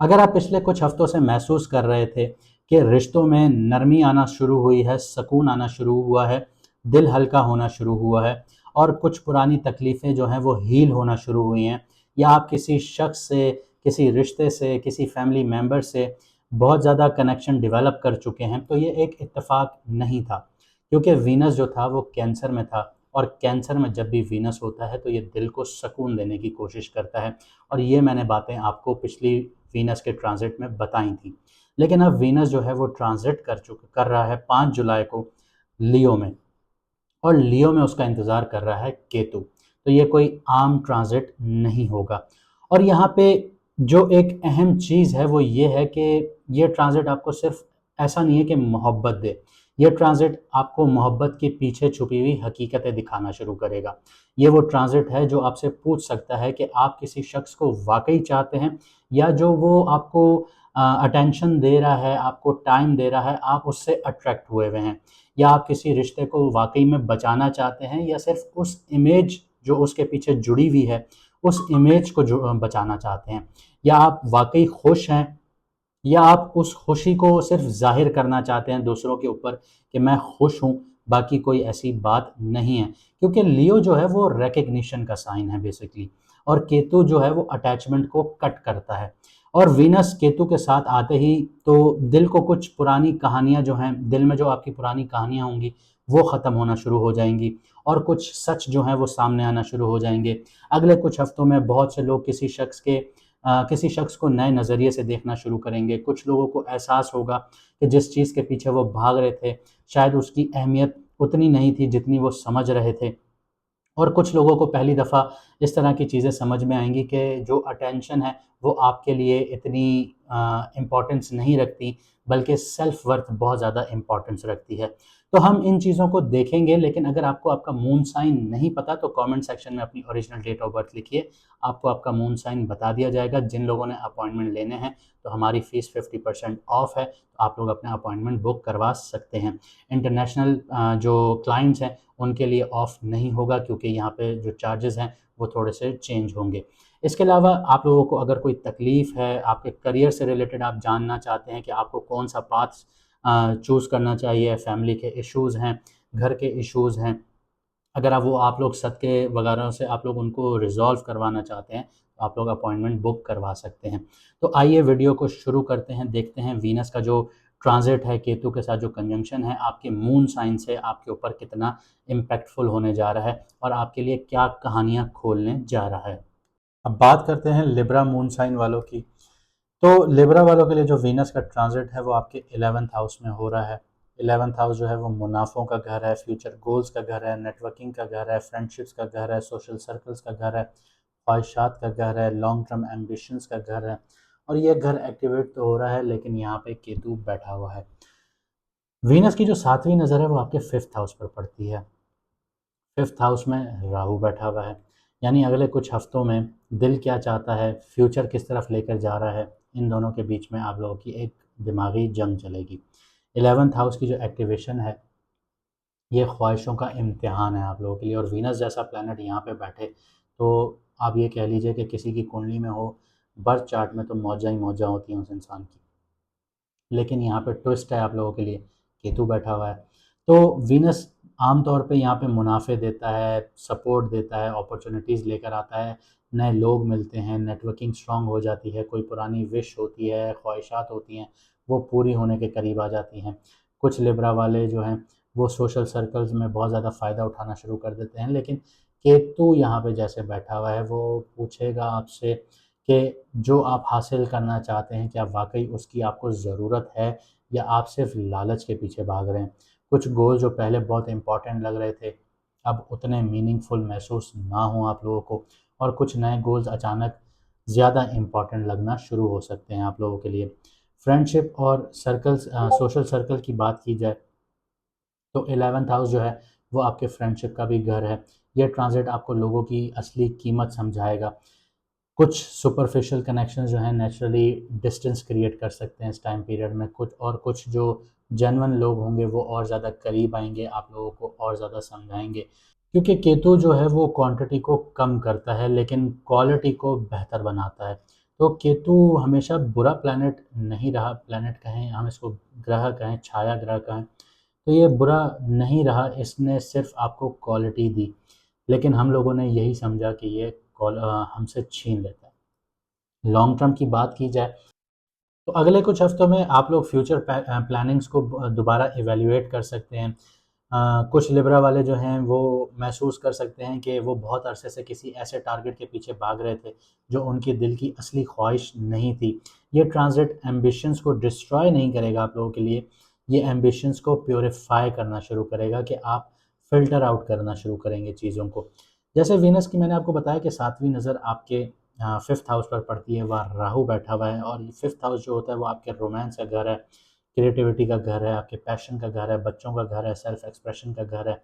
अगर आप पिछले कुछ हफ्तों से महसूस कर रहे थे कि रिश्तों में नरमी आना शुरू हुई है, सुकून आना शुरू हुआ है, दिल हल्का होना शुरू हुआ है और कुछ पुरानी तकलीफ़ें जो हैं वो हील होना शुरू हुई हैं, या आप किसी शख्स से, किसी रिश्ते से, किसी फैमिली मेंबर से बहुत ज़्यादा कनेक्शन डेवलप कर चुके हैं, तो ये एक इत्तेफ़ाक नहीं था। क्योंकि वीनस जो था वो कैंसर में था, और कैंसर में जब भी वीनस होता है तो ये दिल को सुकून देने की कोशिश करता है, और ये मैंने बातें आपको पिछली वीनस के ट्रांज़िट में बताई थी। लेकिन अब वीनस जो है वो ट्रांज़िट कर रहा है 5 जुलाई को लियो में, और लियो में उसका इंतज़ार कर रहा है केतु। तो ये कोई आम ट्रांज़िट नहीं होगा। और यहाँ पे जो एक अहम चीज़ है वो ये है कि ये ट्रांज़िट आपको सिर्फ़ ऐसा नहीं है कि मोहब्बत दे, ये ट्रांज़िट आपको मोहब्बत के पीछे छुपी हुई हकीकतें दिखाना शुरू करेगा। ये वो ट्रांज़िट है जो आपसे पूछ सकता है कि आप किसी शख्स को वाक़ई चाहते हैं, या जो वो आपको अटेंशन दे रहा है, आपको टाइम दे रहा है, आप उससे अट्रैक्ट हुए हुए हैं। या आप किसी रिश्ते को वाक़ई में बचाना चाहते हैं, या सिर्फ़ उस इमेज जो उसके पीछे जुड़ी हुई है, उस इमेज को बचाना चाहते हैं। या आप वाक़ई खुश हैं, या आप उस खुशी को सिर्फ़ ज़ाहिर करना चाहते हैं दूसरों के ऊपर कि मैं खुश हूँ, बाकी कोई ऐसी बात नहीं है। क्योंकि लियो जो है वो रिकॉग्निशन का साइन है बेसिकली, और केतु जो है वो अटैचमेंट को कट करता है। और वीनस केतु के साथ आते ही तो दिल को कुछ पुरानी कहानियाँ जो हैं, दिल में जो आपकी पुरानी कहानियाँ होंगी, वो ख़त्म होना शुरू हो जाएँगी, और कुछ सच जो हैं वो सामने आना शुरू हो जाएँगे। अगले कुछ हफ्तों में बहुत से लोग किसी शख्स को नए नज़रिए से देखना शुरू करेंगे। कुछ लोगों को एहसास होगा कि जिस चीज़ के पीछे वो भाग रहे थे, शायद उसकी अहमियत उतनी नहीं थी जितनी वो समझ रहे थे। और कुछ लोगों को पहली दफ़ा इस तरह की चीज़ें समझ में आएँगी कि जो अटेंशन है वो आपके लिए इतनी इम्पोर्टेंस नहीं रखती, बल्कि सेल्फ वर्थ बहुत ज़्यादा इम्पोर्टेंस रखती है। तो हम इन चीज़ों को देखेंगे, लेकिन अगर आपको आपका मून साइन नहीं पता तो कमेंट सेक्शन में अपनी ओरिजिनल डेट ऑफ बर्थ लिखिए, आपको आपका मून साइन बता दिया जाएगा। जिन लोगों ने अपॉइंटमेंट लेने हैं तो हमारी फ़ीस 50% ऑफ है, तो आप लोग अपना अपॉइंटमेंट बुक करवा सकते हैं। इंटरनेशनल जो क्लाइंट्स हैं उनके लिए ऑफ नहीं होगा, क्योंकि यहाँ पे जो चार्जेस हैं वो थोड़े से चेंज होंगे। इसके अलावा आप लोगों को अगर कोई तकलीफ़ है, आपके करियर से रिलेटेड आप जानना चाहते हैं कि आपको कौन-सा पाथ चूज़ करना चाहिए, फैमिली के इश्यूज़ हैं, घर के इश्यूज़ हैं, अगर आप लोग सदक़े वगैरह से आप लोग उनको रिज़ॉल्व करवाना चाहते हैं, तो आप लोग अपॉइंटमेंट बुक करवा सकते हैं। तो आइए वीडियो को शुरू करते हैं, देखते हैं वीनस का जो ट्रांज़िट है, केतु के साथ जो कंजंक्शन है, आपके मून साइन से आपके ऊपर कितना इम्पैक्टफुल होने जा रहा है, और आपके लिए क्या कहानियाँ खोलने जा रहा है। अब बात करते हैं लिब्रा मून साइन वालों की। तो लिब्रा वालों के लिए जो वीनस का ट्रांज़िट है वो आपके 11th हाउस में हो रहा है। 11th हाउस जो है वो मुनाफ़ों का घर है, फ्यूचर गोल्स का घर है, नेटवर्किंग का घर है, फ्रेंडशिप्स का घर है, सोशल सर्कल्स का घर है, ख्वाहिशात का घर है, लॉन्ग टर्म एम्बिशंस का घर है। और ये घर एक्टिवेट तो हो रहा है, लेकिन यहाँ पे केतु बैठा हुआ है। वीनस की जो 7वीं नज़र है वो आपके 5th हाउस पर पड़ती है। 5th हाउस में राहु बैठा हुआ है। यानी अगले कुछ हफ्तों में दिल क्या चाहता है, फ्यूचर किस तरफ लेकर जा रहा है, इन दोनों के बीच में आप लोगों की एक दिमागी जंग चलेगी। 11th हाउस की जो एक्टिवेशन है, ये ख्वाहिशों का इम्तिहान है आप लोगों के लिए, और वीनस जैसा प्लैनेट यहाँ पे बैठे तो आप ये कह लीजिए कि किसी की कुंडली में हो, बर्थ चार्ट में तो मौजा ही मौजा होती हैं उस इंसान की। लेकिन यहाँ पे ट्विस्ट है आप लोगों के लिए, केतु बैठा हुआ है। तो वीनस आम तौर पे यहाँ पे मुनाफ़े देता है, सपोर्ट देता है, अपॉर्च्युनिटीज़ लेकर आता है, नए लोग मिलते हैं, नेटवर्किंग स्ट्रॉन्ग हो जाती है, कोई पुरानी विश होती है, ख्वाहिशात होती हैं, वो पूरी होने के करीब आ जाती हैं। कुछ लिब्रा वाले जो हैं, वो सोशल सर्कल्स में बहुत ज़्यादा फ़ायदा उठाना शुरू कर देते हैं, लेकिन केतु यहाँ पे जैसे बैठा हुआ है, वो पूछेगा आपसे कि जो आप हासिल करना चाहते हैं, क्या वाक़ई उसकी आपको ज़रूरत है, या आप सिर्फ़ लालच के पीछे भाग रहे हैं? कुछ गोल जो पहले बहुत इम्पोर्टेंट लग रहे थे, अब उतने मीनिंगफुल महसूस ना हों आप लोगों को, और कुछ नए गोल्स अचानक ज़्यादा इम्पोर्टेंट लगना शुरू हो सकते हैं आप लोगों के लिए। फ्रेंडशिप और सोशल सर्कल की बात की जाए तो 11th हाउस जो है वो आपके फ्रेंडशिप का भी घर है। ये ट्रांज़िट आपको लोगों की असली कीमत समझाएगा। कुछ सुपरफिशियल कनेक्शंस जो हैं नेचुरली डिस्टेंस क्रिएट कर सकते हैं इस टाइम पीरियड में, कुछ जो जेन्युइन लोग होंगे वो और ज़्यादा करीब आएँगे, आप लोगों को और ज़्यादा समझाएँगे। क्योंकि केतु जो है वो क्वांटिटी को कम करता है, लेकिन क्वालिटी को बेहतर बनाता है। तो केतु हमेशा बुरा प्लैनेट नहीं रहा, प्लैनेट कहें हम इसको, ग्रह कहें, छाया ग्रह कहें, तो ये बुरा नहीं रहा, इसने सिर्फ आपको क्वालिटी दी। लेकिन हम लोगों ने यही समझा कि ये हमसे छीन लेता है। लॉन्ग टर्म की बात की जाए तो अगले कुछ हफ्तों में आप लोग फ्यूचर प्लानिंग्स को दोबारा इवैल्यूएट कर सकते हैं। कुछ लिब्रा वाले जो हैं वो महसूस कर सकते हैं कि वो बहुत अरसे से किसी ऐसे टारगेट के पीछे भाग रहे थे जो उनके दिल की असली ख्वाहिश नहीं थी। ये ट्रांजिट एम्बिशंस को डिस्ट्रॉय नहीं करेगा आप लोगों के लिए, ये एम्बिशंस को प्योरीफाई करना शुरू करेगा कि आप फ़िल्टर आउट करना शुरू करेंगे चीज़ों को। जैसे वीनस की मैंने आपको बताया कि 7वीं नज़र आपके 5th हाउस पर पड़ती है, वहाँ राहु बैठा हुआ है, और 5th हाउस जो होता है वो आपके रोमांस का घर है, क्रिएटिविटी का घर है, आपके पैशन का घर है, बच्चों का घर है, सेल्फ एक्सप्रेशन का घर है,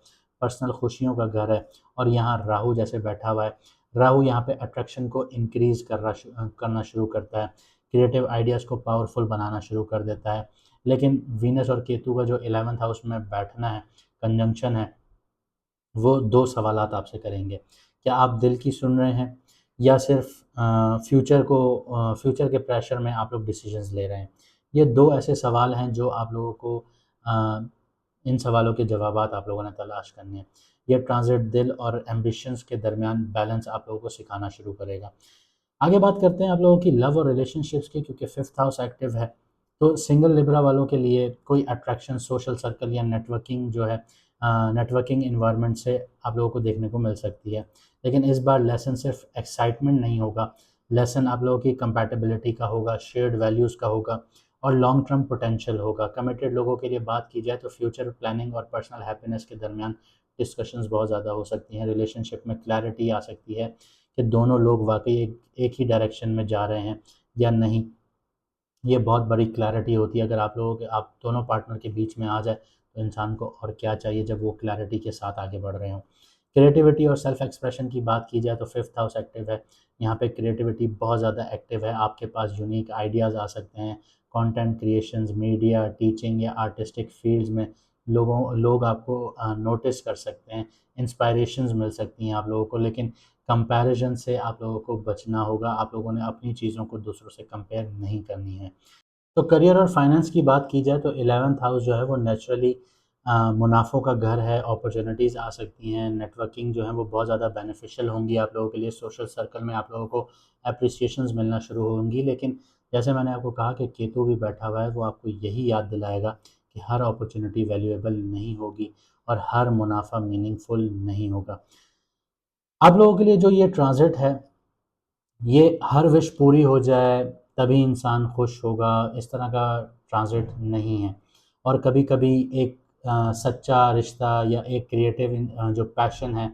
पर्सनल खुशियों का घर है, और यहाँ राहु जैसे बैठा हुआ है। राहु यहाँ पे अट्रैक्शन को इंक्रीज़ करना शुरू करता है, क्रिएटिव आइडियाज़ को पावरफुल बनाना शुरू कर देता है। लेकिन वीनस और केतु का जो 11th हाउस में बैठना है, कंजंक्शन है, वो 2 सवालात आपसे करेंगे। क्या आप दिल की सुन रहे हैं, या सिर्फ़ फ्यूचर के प्रेशर में आप लोग डिसीज़न्स ले रहे हैं? ये 2 ऐसे सवाल हैं जो आप लोगों को अ, इन सवालों के जवाबात आप लोगों ने तलाश करने हैं। ये ट्रांज़िट दिल और एम्बिशंस के दरमियान बैलेंस आप लोगों को सिखाना शुरू करेगा। आगे बात करते हैं आप लोगों की लव और रिलेशनशिप्स की, क्योंकि 5th हाउस एक्टिव है। तो सिंगल लिब्रा वालों के लिए कोई अट्रैक्शन, सोशल सर्कल या नेटवर्किंग जो है, नेटवर्किंग एनवायरनमेंट से आप लोगों को देखने को मिल सकती है। लेकिन इस बार लेसन सिर्फ एक्साइटमेंट नहीं होगा, लेसन आप लोगों की कंपैटिबिलिटी का होगा, शेयर्ड वैल्यूज़ का होगा, और लॉन्ग टर्म पोटेंशियल होगा। कमिटेड लोगों के लिए बात की जाए तो फ्यूचर प्लानिंग और पर्सनल हैप्पीनेस के दरमियान डिस्कशंस बहुत ज़्यादा हो सकती हैं। रिलेशनशिप में क्लैरिटी आ सकती है कि दोनों लोग वाक़ई एक ही डायरेक्शन में जा रहे हैं या नहीं। ये बहुत बड़ी क्लैरिटी होती है, अगर आप दोनों पार्टनर के बीच में आ जाए, तो इंसान को और क्या चाहिए जब वो क्लैरिटी के साथ आगे बढ़ रहे हों। क्रिएटिविटी और सेल्फ एक्सप्रेशन की बात की जाए तो 5th हाउस एक्टिव है। यहाँ पे क्रिएटिविटी बहुत ज़्यादा एक्टिव है, आपके पास यूनिक आइडियाज़ आ सकते हैं। कंटेंट क्रिएशंस, मीडिया, टीचिंग या आर्टिस्टिक फील्ड्स में लोग आपको नोटिस कर सकते हैं, इंस्पायरेशंस मिल सकती हैं आप लोगों को। लेकिन कंपैरिजन से आप लोगों को बचना होगा, आप लोगों ने अपनी चीज़ों को दूसरों से कंपेयर नहीं करनी है। तो करियर और फाइनेंस की बात की जाए तो 11th हाउस जो है वो नेचुरली मुनाफ़ों का घर है, अपॉर्चुनिटीज़ आ सकती हैं, नेटवर्किंग जो है वो बहुत ज़्यादा बेनिफिशियल होंगी आप लोगों के लिए, सोशल सर्कल में आप लोगों को एप्रिसिएशंस मिलना शुरू होंगी। लेकिन जैसे मैंने आपको कहा कि केतु भी बैठा हुआ है, वो आपको यही याद दिलाएगा कि हर अपॉर्चुनिटी वैल्यूएबल नहीं होगी और हर मुनाफ़ा मीनिंगफुल नहीं होगा। आप लोगों के लिए जो ये ट्रांज़िट है, ये हर विश पूरी हो जाए तभी इंसान खुश होगा, इस तरह का ट्रांज़िट नहीं है। और कभी-कभी एक सच्चा रिश्ता या एक क्रिएटिव जो पैशन है,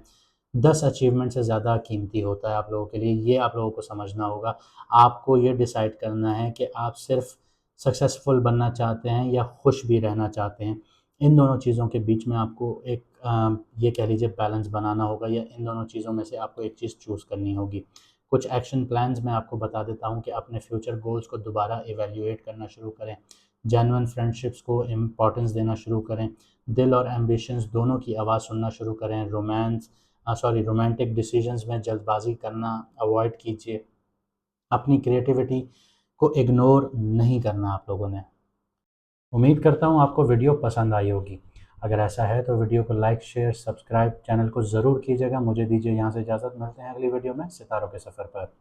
10 अचीवमेंट से ज़्यादा कीमती होता है आप लोगों के लिए, ये आप लोगों को समझना होगा। आपको ये डिसाइड करना है कि आप सिर्फ़ सक्सेसफुल बनना चाहते हैं या खुश भी रहना चाहते हैं। इन दोनों चीज़ों के बीच में आपको एक ये कह लीजिए बैलेंस बनाना होगा, या इन दोनों चीज़ों में से आपको एक चीज़ चूज़ करनी होगी। कुछ एक्शन प्लान्स मैं आपको बता देता हूँ कि अपने फ्यूचर गोल्स को दोबारा इवैल्यूएट करना शुरू करें, जेन्युइन फ्रेंडशिप्स को इम्पोर्टेंस देना शुरू करें, दिल और एम्बिशंस दोनों की आवाज़ सुनना शुरू करें, रोमांटिक डिसीजंस में जल्दबाजी करना अवॉइड कीजिए, अपनी क्रिएटिविटी को इग्नोर नहीं करना आप लोगों ने। उम्मीद करता हूँ आपको वीडियो पसंद आई होगी। अगर ऐसा है तो वीडियो को लाइक, शेयर, सब्सक्राइब चैनल को ज़रूर कीजिएगा। मुझे दीजिए यहाँ से इजाज़त, मिलते हैं अगली वीडियो में सितारों के सफ़र पर।